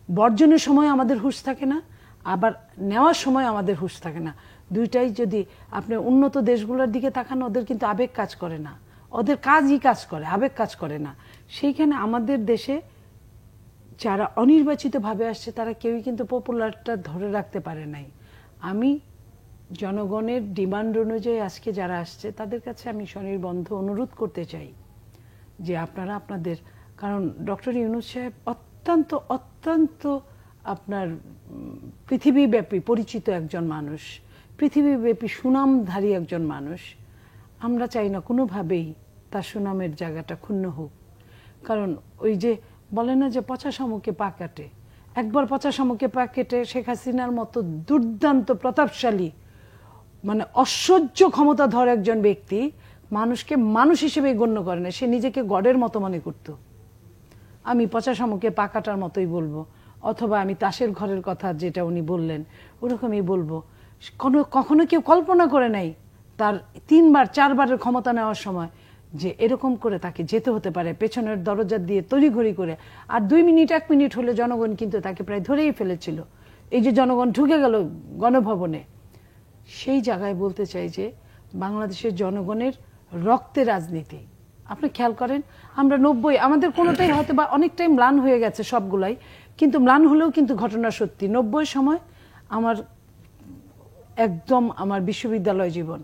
বর্জনের সময় আমাদের হুঁশ থাকে না, আবার নেওয়ার সময় আমাদের হুঁশ থাকে না। দুইটাই যদি আপনি উন্নত দেশগুলোর দিকে তাকান, ওদের কিন্তু আবেগ কাজ করে না, ওদের কাজই কাজ করে, আবেগ কাজ করে না। সেইখানে আমাদের দেশে যারা অনির্বাচিতভাবে আসছে তারা কেউই কিন্তু পপুলারটা ধরে রাখতে পারে নাই। আমি জনগণের ডিমান্ড অনুযায়ী আজকে যারা আসছে তাদের কাছে আমি স্বনির্বন্ধ অনুরোধ করতে চাই যে আপনারা আপনাদের, কারণ ডক্টর ইউনূস সাহেব অত্যন্ত আপনার পৃথিবীব্যাপী পরিচিত একজন মানুষ, পৃথিবীব্যাপী সুনামধারী একজন মানুষ। আমরা চাই না কোনোভাবেই তার সুনামের জায়গাটা ক্ষুণ্ণ হোক। কারণ ওই যে বলে না যে পচা শামুকে পা কাটে, একবার পচা শামুকে পা কেটে শেখ হাসিনার মতো দুর্দান্ত প্রতাপশালী, মানে অসহ্য ক্ষমতাধর একজন ব্যক্তি মানুষকে মানুষ হিসেবে গণ্য করে না, সে নিজেকে গডের মতো মনে করত। আমি পচা শামুকে পা কাটার মতোই বলবো, অথবা আমি তাসের ঘরের কথা যেটা উনি বললেন ওরকমই বলবো। কখনো কেউ কল্পনা করে নাই তার 3-4বারের ক্ষমতা নেওয়ার সময় যে এরকম করে তাকে যেতে হতে পারে পেছনের দরজা দিয়ে তড়িঘড়ি করে। আর 2-1 মিনিট হলে জনগণ কিন্তু তাকে প্রায় ধরেই ফেলেছিল। এই যে জনগণ ঢুকে গেল গণভবনে, সেই জায়গায় বলতে চাই যে বাংলাদেশের জনগণের রক্তে রাজনীতি। আপনি খেয়াল করেন, আমরা 90, আমাদের কোনোটাই হয়তো বা অনেকটাই ম্লান হয়ে গেছে সবগুলাই, কিন্তু ম্লান হলেও কিন্তু ঘটনা সত্যি। 90 সময় আমার বিশ্ববিদ্যালয় জীবন,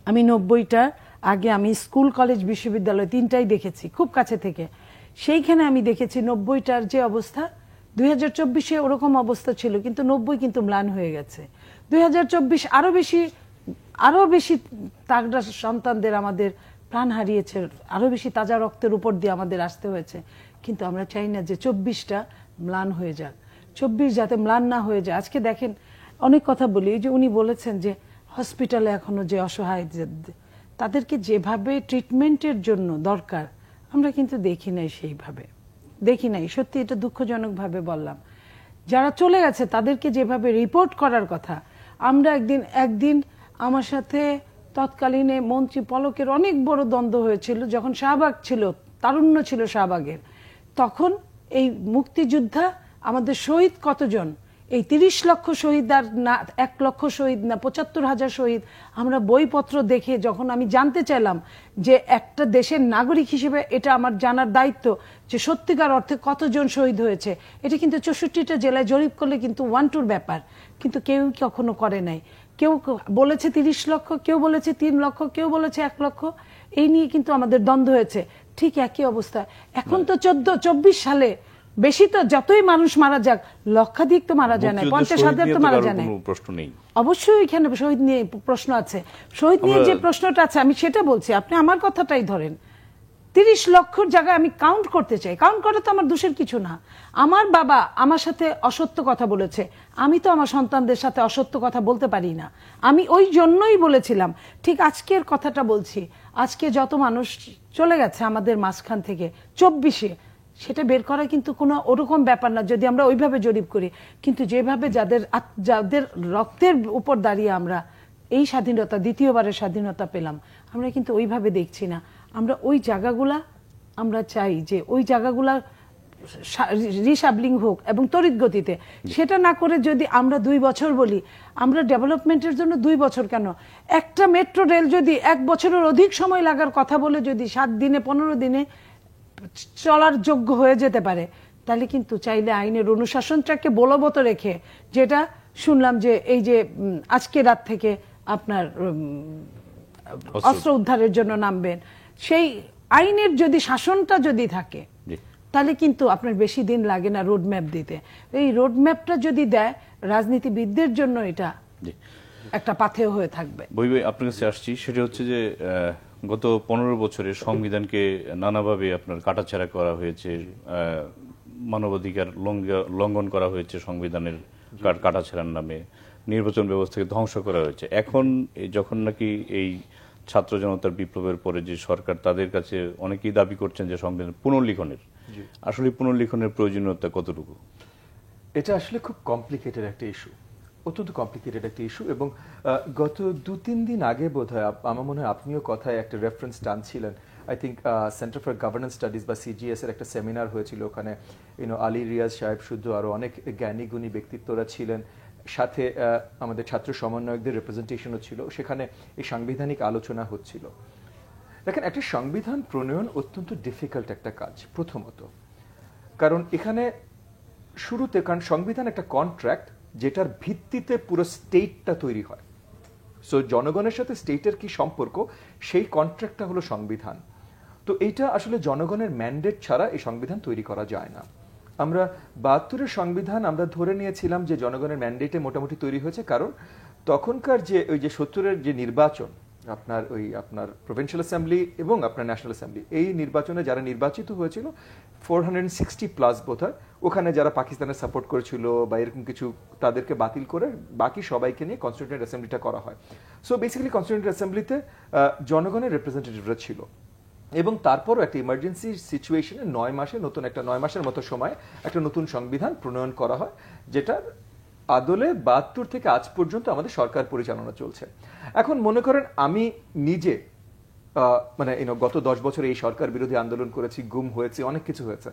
আমি 90টা আগে আমি স্কুল কলেজ বিশ্ববিদ্যালয় 3টাই দেখেছি খুব কাছে থেকে। সেইখানে আমি দেখেছি 90টার যে অবস্থা, 2024-এ ওরকম অবস্থা ছিল, কিন্তু 90 কিন্তু ম্লান হয়ে গেছে। 2024 আরো বেশি তাগড়া সন্তানদের আমাদের প্রাণ হারিয়েছে, আরো বেশি তাজা রক্তের উপর দিয়ে আমাদের আসতে হয়েছে। কিন্তু আমরা চাই না যে 24টা ম্লান হয়ে যাক, 24 যাতে ম্লান না হয়ে যায়। আজকে দেখেন, অনেক কথা বলি, যে উনি বলেছেন যে হসপিটালে এখনো যে অসহায় তাদেরকে যেভাবে ট্রিটমেন্টের জন্য দরকার আমরা কিন্তু দেখি নাই, সেইভাবে দেখি নাই। সত্যি এটা দুঃখজনকভাবে বললাম। যারা চলে গেছে তাদেরকে যেভাবে রিপোর্ট করার কথা আমরা একদিন আমার সাথে তৎকালীনে মন্ত্রী পলকের অনেক বড় দ্বন্দ্ব হয়েছিল যখন শাহবাগ ছিল, তারুণ্য ছিল শাহবাগের। তখন এই মুক্তিযোদ্ধা আমাদের শহীদ কতজন, এই 30 লক্ষ শহীদ আর না 1 লক্ষ শহীদ না 75,000 শহীদ, আমরা বইপত্র দেখে যখন আমি জানতে চাইলাম যে একটা দেশের নাগরিক হিসেবে এটা আমার জানার দায়িত্ব যে সত্যিকার অর্থে কতজন শহীদ হয়েছে। এটা কিন্তু 64টা জেলায় জরিপ করলে কিন্তু 1-2 ব্যাপার, কিন্তু কেউ কখনো করে নাই। কেউ বলেছে 30 লক্ষ, কেউ বলেছে 3 লক্ষ, কেউ বলেছে 1 লক্ষ। এই নিয়ে কিন্তু আমাদের দ্বন্দ্ব হয়েছে। ঠিক একই অবস্থা এখন তো 24 সালে বেশি তো, যতই মানুষ মারা যাক লক্ষাধিক তো মারা যায় না, 50,000 তো মারা যায় না। প্রশ্ন নেই, অবশ্যই এখানে শহীদ নিয়ে প্রশ্ন আছে। শহীদ নিয়ে যে প্রশ্নটা আছে আমি সেটা বলছি, আপনি আমার কথাটাই ধরেন। 30 লক্ষর জায়গায় আমি কাউন্ট করতে চাই। কাউন্ট করা তো আমার দোষের কিছু না। আমার বাবা আমার সাথে অসত্য কথা বলেছে, আমি তো আমার সন্তানদের সাথে অসত্য কথা বলতে পারি না। আমি ওই জন্যই বলেছিলাম। ঠিক আজকের কথাটা বলছি, আজকে যত মানুষ চলে গেছে আমাদের মাঝখান থেকে 24-এ, সেটা বের করা কিন্তু কোনো ওরকম ব্যাপার না যদি আমরা ওইভাবে জরিপ করি। কিন্তু যেভাবে যাদের রক্তের উপর দাঁড়িয়ে আমরা এই স্বাধীনতা, দ্বিতীয়বারের স্বাধীনতা পেলাম, আমরা কিন্তু ওইভাবে দেখছি না। আমরা ওই জায়গাগুলা আমরা চাই যে ওই জায়গাগুলা রিসাবলিং হোক এবং তড়িৎ গতিতে। সেটা না করে যদি আমরা 2 বছর বলি, আমরা ডেভেলপমেন্টের জন্য 2 বছর কেন, একটা মেট্রো রেল যদি 1 বছরের অধিক সময় লাগার কথা বলে যদি 7 দিনে 15 দিনে চলার যোগ্য হয়ে যেতে পারে, তাহলে কিন্তু চাইলে আইনের অনুশাসনটাকে বলবৎ রেখে, যেটা শুনলাম যে এই যে আজকে রাত থেকে আপনার অস্ত্র উদ্ধারের জন্য নামবেন, সেই আইনের যদি শাসনটা যদি থাকে তাহলে কিন্তু আপনার বেশি দিন লাগে না রোড ম্যাপ দিতে। এই রোড ম্যাপটা যদি দেয় রাজনীতিবিদদের জন্য এটা একটা পাথেয় হয়ে থাকবে। বই আপনার কাছে আসছি, সেটা হচ্ছে যে গত 15 বছরে সংবিধানকে নানাভাবে আপনার কাটাছেঁড়া করা হয়েছে, মানবাধিকার লঙ্ঘন করা হয়েছে, সংবিধানের কাটাছেঁড়ার নামে নির্বাচন ব্যবস্থাকে ধ্বংস করা হয়েছে। এখন যখন নাকি এই ছাত্র জনতার বিপ্লবের পরে যে সরকার, তাদের কাছে অনেকেই দাবি করছেন যে সংবিধান পুনর্লিখনের, আসলে পুনর্লিখনের প্রয়োজনীয়তা কতটুকু? এটা আসলে খুব কমপ্লিকেটেড একটা ইস্যু, অত্যন্ত কমপ্লিকেটেড একটা ইস্যু। এবং গত 2-3 দিন আগে বোধহয় আমার মনে হয় আপনিও কথায় একটা রেফারেন্স টানছিলেন। I think Centre for Governance Studies বা CGS এর একটা সেমিনার হয়েছিল, ওখানে আলী রিয়াজ সাহেব শুদ্ধ আরো অনেক জ্ঞানী গুণী ব্যক্তিত্বরা ছিলেন, সাথে আমাদের ছাত্র সমন্বয়কদের রিপ্রেজেন্টেশনও ছিল। সেখানে এই সাংবিধানিক আলোচনা হচ্ছিল। দেখেন, একটা সংবিধান প্রণয়ন অত্যন্ত ডিফিকাল্ট একটা কাজ প্রথমত, কারণ এখানে শুরুতে, কারণ সংবিধান একটা কন্ট্রাক্ট যেটার ভিত্তিতে পুরো স্টেটটা তৈরি হয়। সো জনগণের সাথে স্টেটের কি সম্পর্ক, সেই কন্ট্রাক্টটা হলো সংবিধান। তো এইটা আসলে জনগণের ম্যান্ডেট ছাড়া এই সংবিধান তৈরি করা যায় না। আমরা 72-এর সংবিধান আমরা ধরে নিয়েছিলাম যে জনগণের ম্যান্ডেটে মোটামুটি তৈরি হয়েছে, কারণ তখনকার যে ওই যে 70-এর যে নির্বাচন, আপনার প্রভিন্সিয়াল অ্যাসেম্বলি এবং আপনার ন্যাশনাল অ্যাসেম্বলি, এই নির্বাচনে যারা নির্বাচিত হয়েছিল 460+ বোধহয়, ওখানে যারা পাকিস্তানের সাপোর্ট করেছিল বা এরকম কিছু, তাদেরকে বাতিল করে বাকি সবাইকে নিয়ে কনস্টিটিউয়েন্ট অ্যাসেম্বলিটা করা হয়। সো বেসিক্যালি কনস্টিটিউয়েন্ট অ্যাসেম্বলিতে জনগণের রিপ্রেজেন্টেটিভরা ছিল। এবং তারপরও একটা ইমার্জেন্সি সিচুয়েশনে 9 মাসের মতো সময় একটা নতুন সংবিধান প্রণয়ন করা হয়, যেটার আদলে 72 থেকে আজ পর্যন্ত আমাদের সরকার পরিচালনা চলছে। এখন মনে করেন আমি নিজে মানে গত 10 বছরে এই সরকার বিরোধী আন্দোলন করেছি, গুম হয়েছে, অনেক কিছু হয়েছে,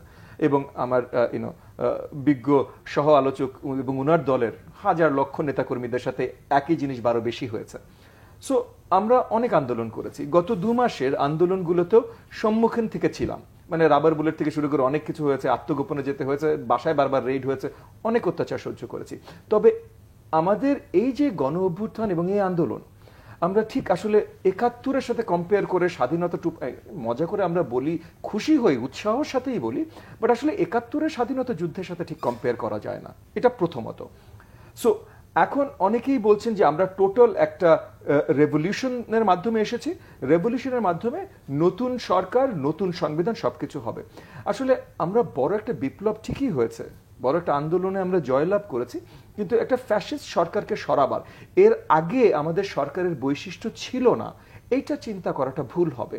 এবং আমার বিজ্ঞ সহ আলোচক এবং উনার দলের হাজার লক্ষ নেতাকর্মীদের সাথে একই জিনিস 12 বেশি হয়েছে। সো আমরা অনেক আন্দোলন করেছি। গত 2 মাসের আন্দোলনগুলোতেও সম্মুখীন থেকে ছিলাম, মানে রাবার বুলেট থেকে শুরু করে অনেক কিছু হয়েছে, আত্মগোপনে যেতে হয়েছে, বাসায় বারবার রেইড হয়েছে, অনেক অত্যাচার সহ্য করেছি। তবে আমাদের এই যে গণ অভ্যুত্থান এবং এই আন্দোলন, আমরা ঠিক আসলে 71-এর সাথে কম্পেয়ার করে স্বাধীনতা, মজা করে আমরা বলি, খুশি হই, উৎসাহের সাথেই বলি, বাট আসলে 71-এর স্বাধীনতা যুদ্ধের সাথে ঠিক কম্পেয়ার করা যায় না, এটা প্রথমত। সো এখন অনেকেই বলছেন যে আমরা টোটাল একটা রেভলিউশনের মাধ্যমে এসেছি, রেভলিউশনের মাধ্যমে নতুন সরকার, নতুন সংবিধান, সবকিছু হবে। আসলে আমরা বড় একটা বিপ্লব ঠিকই হয়েছে, বড় একটা আন্দোলনে আমরা জয়লাভ করেছি, কিন্তু একটা ফ্যাসিস্ট সরকারকে সরাবার, এর আগে আমাদের সরকারের বৈশিষ্ট্য ছিল না, এইটা চিন্তা করাটা ভুল হবে।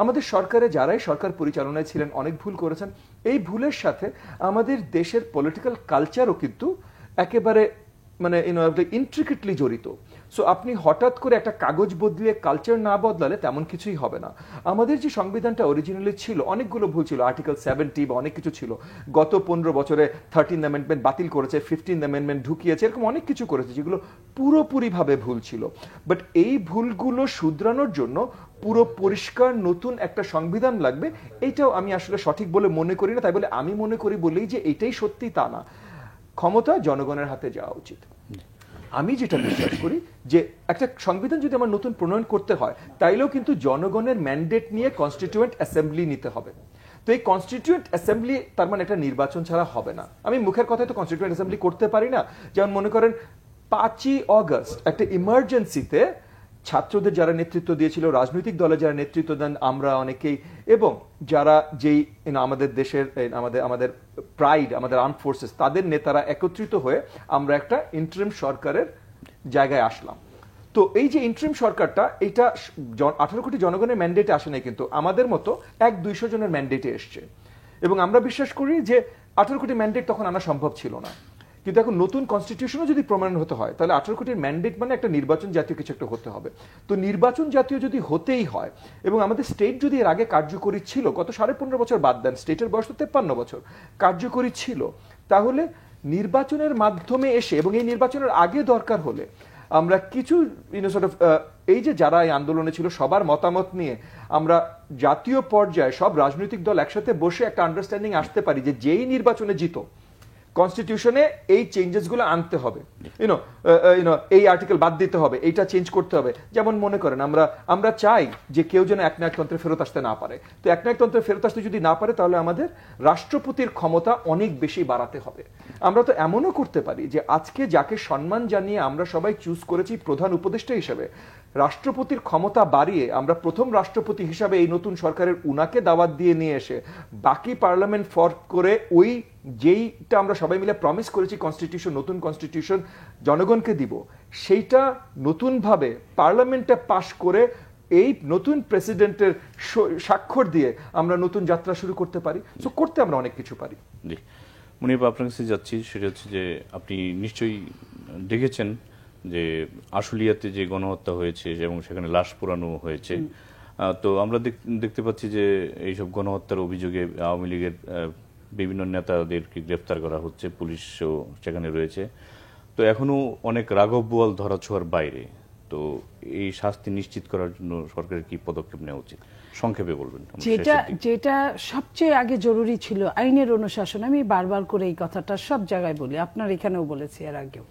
আমাদের সরকারে যারাই সরকার পরিচালনায় ছিলেন অনেক ভুল করেছেন। এই ভুলের সাথে আমাদের দেশের পলিটিক্যাল কালচারও কিন্তু একেবারে মানে ইন্ট্রিকেটলি জড়িত। সো আপনি হঠাৎ করে একটা কাগজ বদলে কালচার না বদলালে তেমন কিছুই হবে না। আমাদের যে সংবিধানটা অরিজিনালি ছিল অনেকগুলো ভুল ছিল, আর্টিকেল 70 বা অনেক কিছু ছিল। গত 15 বছরে 13th অ্যামেন্ডমেন্ট বাতিল করেছে, 15th অ্যামেন্ডমেন্ট ঢুকিয়েছে, এরকম অনেক কিছু করেছে যেগুলো পুরোপুরিভাবে ভুল ছিল। বাট এই ভুলগুলো শুধরানোর জন্য পুরো পরিষ্কার নতুন একটা সংবিধান লাগবে, এইটাও আমি আসলে সঠিক বলে মনে করি না। তাই বলে আমি মনে করি বলেই যে এটাই সত্যি তা না, ক্ষমতা জনগণের হাতে যাওয়া উচিত। আমি যেটা বিশ্বাস করি যে একটা সংবিধান যদি আমার নতুন প্রণয়ন করতে হয় তাইলেও কিন্তু জনগণের ম্যান্ডেট নিয়ে কনস্টিটিউয়েন্ট অ্যাসেম্বলি নিতে হবে। তো এই কনস্টিটিউয়েন্ট অ্যাসেম্বলি তার মানে একটা নির্বাচন ছাড়া হবে না। আমি মুখের কথায় তো কনস্টিটিউয়েন্ট অ্যাসেম্বলি করতে পারি না। যেমন মনে করেন 5ই অগস্ট একটা ইমার্জেন্সিতে ছাত্রদের যারা নেতৃত্ব দিয়েছিল, রাজনৈতিক দলে যারা নেতৃত্ব দেন, আমরা অনেকেই, এবং যারা যেই আমাদের দেশের আমাদের প্রাইড, আমাদের আর্মড ফোর্সেস, তাদের নেতারা একত্রিত হয়ে আমরা একটা ইন্টারিম সরকারের জায়গায় আসলাম। তো এই যে ইন্টারিম সরকারটা, এটা 18 কোটি জনগণের ম্যান্ডেটে আসে নাই, কিন্তু আমাদের মতো 100-200 জনের ম্যান্ডেটে এসছে। এবং আমরা বিশ্বাস করি যে 18 কোটি ম্যান্ডেট তখন আনা সম্ভব ছিল না। কিন্তু এখন নতুন কনস্টিটিউশনও যদি প্রমাণ হতে হয় তাহলে 18 কোটির ম্যান্ডেট মানে একটা নির্বাচন জাতীয় কিছু একটা হতে হবে। তো নির্বাচন জাতীয় যদি হতেই হয়, এবং আমাদের স্টেট যদি এর আগে কার্যকরী ছিল, গত 15.5 বছর বাদ দেন, স্টেটের বয়স তো 53 বছর, কার্যকরী ছিল, তাহলে নির্বাচনের মাধ্যমে এসে, এবং এই নির্বাচনের আগে দরকার হলে আমরা কিছু এই যে যারা এই আন্দোলনে ছিল সবার মতামত নিয়ে আমরা জাতীয় পর্যায়ে সব রাজনৈতিক দল একসাথে বসে একটা আন্ডারস্ট্যান্ডিং আসতে পারি যে যেই নির্বাচনে জিতো কনস্টিটিউশনে এই চেঞ্জেসগুলো আনতে হবে, এই আর্টিকেল বাদ দিতে হবে, এইটা চেঞ্জ করতে হবে। যেমন মনে করেন আমরা চাই যে কেউ যেন একনায়কতন্ত্রে ফেরত আসতে না পারে। তো একনায়কতন্ত্রে ফেরত আসতে যদি না পারে তাহলে আমাদের রাষ্ট্রপতির ক্ষমতা অনেক বেশি বাড়াতে হবে। আমরা তো এমনও করতে পারি যে আজকে যাকে সম্মান জানিয়ে আমরা সবাই চুজ করেছি প্রধান উপদেষ্টা হিসেবে, রাষ্ট্রপতির ক্ষমতা বাড়িয়ে আমরা প্রথম রাষ্ট্রপতি হিসাবে এই নতুন সরকারের উনাকে দাওয়াত দিয়ে নিয়ে এসে বাকি পার্লামেন্ট ফর্ম করে ওই যেইটা আমরা সবাই মিলে প্রমিস করেছি কনস্টিটিউশন, নতুন কনস্টিটিউশন জনগণকে দিব, সেইটা নতুনভাবে পার্লামেন্টে পাশ করে এই নতুন প্রেসিডেন্টের স্বাক্ষর দিয়ে আমরা নতুন যাত্রা শুরু করতে পারি। সো করতে আমরা অনেক কিছু পারি। জি, মুনিব, আপনার কাছে যাচ্ছি, সেটা হচ্ছে যে আপনি নিশ্চয়ই দেখেছেন যে আশুলিয়াতে যে গণহত্যা হয়েছে এবং সেখানে লাশ পোড়ানো হয়েছে। তো আমরা দেখতে পাচ্ছি যে এইসব গণহত্যার অভিযোগে আওয়ামী লীগের বিভিন্ন নেতাদেরকে গ্রেফতার করা হচ্ছে, পুলিশও সেখানে রয়েছে। তো এখনো অনেক রাঘব বোয়াল ধরাছোঁয়ার বাইরে। তো এই শাস্তি নিশ্চিত করার জন্য সরকারের কি পদক্ষেপ নেওয়া উচিত, সংক্ষেপে বলবেন? যেটা সবচেয়ে আগে জরুরি ছিল আইনের অনুশাসন। আমি বারবার করে এই কথাটা সব জায়গায় বলি, আপনার এখানেও বলেছি এর আগেও।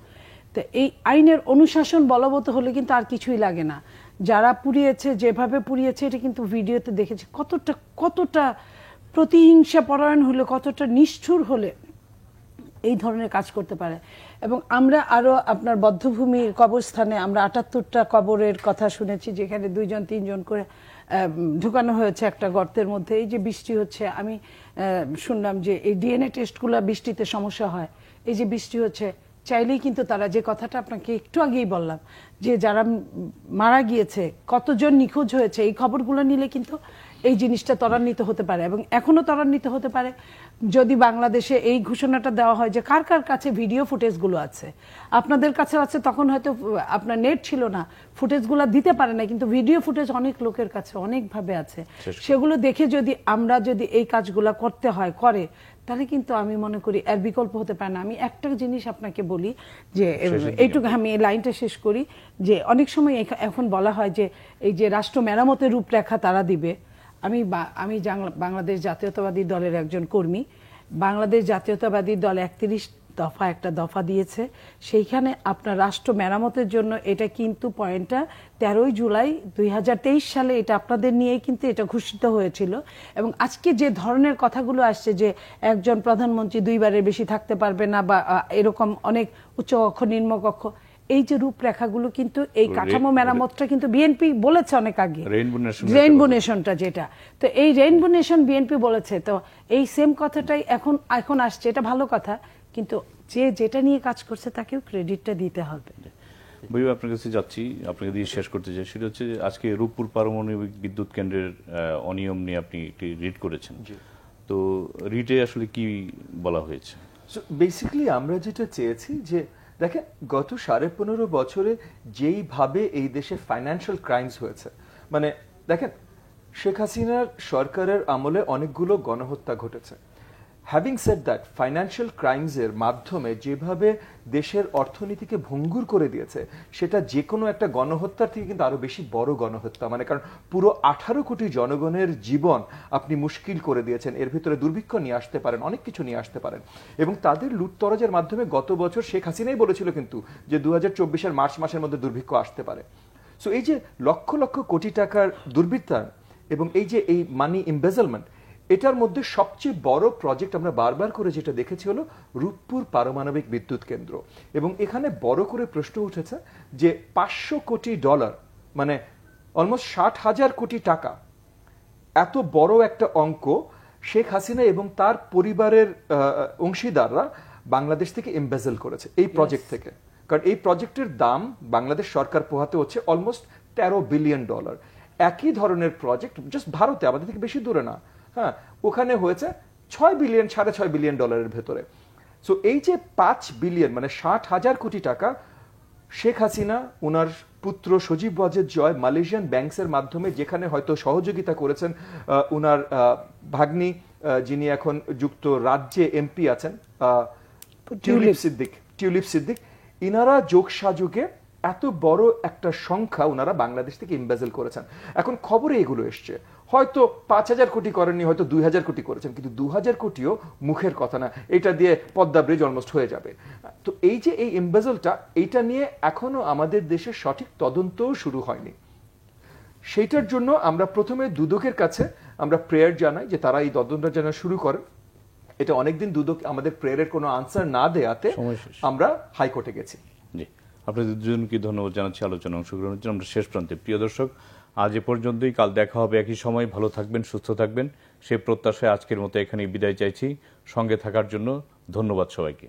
তো এই আইনের অনুশাসন বলবৎ হলে কিন্তু আর কিছুই লাগে না। যারা পুড়িয়েছে, যেভাবে পুড়িয়েছে, এটা কিন্তু ভিডিওতে দেখেছি, কতটা প্রতিহিংসা পরায়ণ হলে, কতটা নিষ্ঠুর হলে এই ধরনের কাজ করতে পারে। এবং আমরা আরো আপনার বদ্ধভূমির কবরস্থানে আমরা 78টা কবরের কথা শুনেছি, যেখানে 2-3 করে ঢুকানো হয়েছে একটা গর্তের মধ্যে। এই যে বৃষ্টি হচ্ছে, আমি শুনলাম যে এই ডিএনএ টেস্টগুলো বৃষ্টিতে সমস্যা হয়। এই যে বৃষ্টি হচ্ছে, চাইলেই কিন্তু তারা, যে কথাটা আপনাকে একটু আগেই বললাম, যে যারা মারা গিয়েছে, কতজন নিখোঁজ হয়েছে, এই খবরগুলো নিলে কিন্তু এই জিনিসটা ত্বরান্বিত হতে পারে, এবং এখনো ত্বরান্বিত হতে পারে যদি বাংলাদেশে এই ঘোষণাটা দেওয়া হয় যে কার কার কাছে ভিডিও ফুটেজগুলো আছে। আপনাদের কাছে আছে, তখন হয়তো আপনার নেট ছিল না, ফুটেজগুলো দিতে পারে না, কিন্তু ভিডিও ফুটেজ অনেক লোকের কাছে অনেকভাবে আছে। সেগুলো দেখে যদি আমরা এই কাজগুলো করতে হয় করে, তাহলে কিন্তু আমি মনে করি এর বিকল্প হতে পারে না। আমি একটা জিনিস আপনাকে বলি, যে এইটুকু আমি এই লাইনটা শেষ করি, যে অনেক সময় এখন বলা হয় যে এই যে রাষ্ট্র মেরামতের রূপরেখা তারা দিবে। আমি বাংলাদেশ জাতীয়তাবাদী দলের একজন কর্মী। বাংলাদেশ জাতীয়তাবাদী দল 31 দফা একটা দফা দিয়েছে, সেইখানে আপনার রাষ্ট্র মেরামতের জন্য এটা কিন্তু পয়েন্টটা 13 জুলাই 2023 সালে এটা আপনাদের নিয়েই কিন্তু এটা ঘোষিত হয়েছিল। এবং আজকে যে ধরনের কথাগুলো আসছে যে একজন প্রধানমন্ত্রী 2 বারের বেশি থাকতে পারবে না, বা এরকম অনেক উচ্চকক্ষ নিম্নকক্ষ, এই যে রূপরেখাগুলো কিন্তু এই কাঠামো মেরামতটা কিন্তু বিএনপি বলেছে অনেক আগে, রেইনবো নেশনটা যেটা। তো এই রেইনবো নেশন বিএনপি বলেছে, তো এই সেম কথাটাই এখন আসছে। এটা ভালো কথা, কিন্তু যেটা নিয়ে কাজ করছে তাকেও ক্রেডিটটা দিতে হবে। বইও আপনার কাছে যাচ্ছি, আপনাকে দিয়ে শেষ করতে চাই, সেটা হচ্ছে আজকে রূপপুর পারমাণবিক বিদ্যুৎ কেন্দ্রের অনিয়ম নিয়ে আপনি একটি রিট করেছেন। তো রিটে আসলে কি বলা হয়েছে? বেসিক্যালি আমরা যেটা চেয়েছি যে দেখেন গত 15.5 বছরে যেইভাবে এই দেশে ফাইন্যান্সিয়াল ক্রাইমস হয়েছে, মানে দেখেন শেখ হাসিনার সরকারের আমলে অনেকগুলো গণহত্যা ঘটেছে। হ্যাভিং সেড দ্যাট, ফাইন্যান্সিয়াল ক্রাইমসের মাধ্যমে যেভাবে দেশের অর্থনীতিকে ভঙ্গুর করে দিয়েছে, সেটা যে কোনো একটা গণহত্যার থেকে কিন্তু আরো বেশি বড় গণহত্যা। মানে কারণ পুরো 18 কোটি জনগণের জীবন আপনি মুশকিল করে দিয়েছেন। এর ভিতরে দুর্ভিক্ষ নিয়ে আসতে পারেন, অনেক কিছু নিয়ে আসতে পারেন, এবং তাদের লুটতরাজের মাধ্যমে গত বছর শেখ হাসিনাই বলেছিল কিন্তু যে 2024-এর মার্চ মাসের মধ্যে দুর্ভিক্ষ আসতে পারে। সো এই যে লক্ষ লক্ষ কোটি টাকার দুর্বৃত্তায়ন এবং এই যে এই মানি এমবেজলমেন্ট, এটার মধ্যে সবচেয়ে বড় প্রজেক্ট আমরা বারবার করে যেটা দেখেছি হলো রূপপুর পারমাণবিক বিদ্যুৎ কেন্দ্র। এবং এখানে বড় করে প্রশ্ন উঠেছে যে $500 কোটি, মানে অলমোস্ট 60,000 কোটি টাকা, এত বড় একটা অঙ্ক শেখ হাসিনা এবং তার পরিবারের অংশীদাররা বাংলাদেশ থেকে এমবেজল করেছে এই প্রজেক্ট থেকে। কারণ এই প্রজেক্টের দাম বাংলাদেশ সরকার পোহাতে হচ্ছে অলমোস্ট $13 বিলিয়ন। একই ধরনের প্রজেক্ট জাস্ট ভারতে, আমাদের থেকে বেশি দূরে না, হ্যাঁ, ওখানে হয়েছে $6 বিলিয়ন, $6.5 বিলিয়ন ভেতরে। সো এই যে 5 বিলিয়ন মানে 60,000 কোটি টাকা শেখ হাসিনা ওনার পুত্র সজীব ওয়াজেদ জয় মালয়েশিয়ান ব্যাংকসের মাধ্যমে, যেখানে হয়তো সহযোগিতা করেছেন ওনার ভাগ্নি যিনি এখন যুক্তরাজ্যে এমপি আছেন, টিউলিপ সিদ্দিক, ইনারা যোগসাযোগে এত বড় একটা সংখ্যা ওনারা বাংলাদেশ থেকে ইমবেজল করেছেন। এখন খবরে এগুলো এসছে, হয়তো 5,000 কোটি করেননি, হয়তো 2,000 কোটি করেছেন, কিন্তু 2,000 কোটিও মুখের কথা না, এটা দিয়ে পদ্মা ব্রিজ অলমোস্ট হয়ে যাবে। তো এই যে এই এমবেজলটা, এইটা নিয়ে এখনো আমাদের দেশে সঠিক তদন্তও শুরু হয়নি। সেইটার জন্য আমরা প্রথমে দুদকের কাছে আমরা প্রেয়ার জানাই যে তারা এই তদন্ত যেন শুরু করেন। এটা অনেকদিন দুদক আমাদের প্রেয়ারের কোনো আনসার না দেয়াতে আমরা হাইকোর্টে গেছি। জি, আপনাদের দুজনকে ধন্যবাদ জানাচ্ছি আলোচনা অংশগ্রহণের জন্য। আমরা শেষ প্রান্তে, প্রিয় দর্শক, আজ এ পর্যন্তই। কাল দেখা হবে একই সময়। ভালো থাকবেন, সুস্থ থাকবেন, সেই প্রত্যাশায় আজকের মতো এখানেই বিদায় চাইছি। সঙ্গে থাকার জন্য ধন্যবাদ সবাইকে।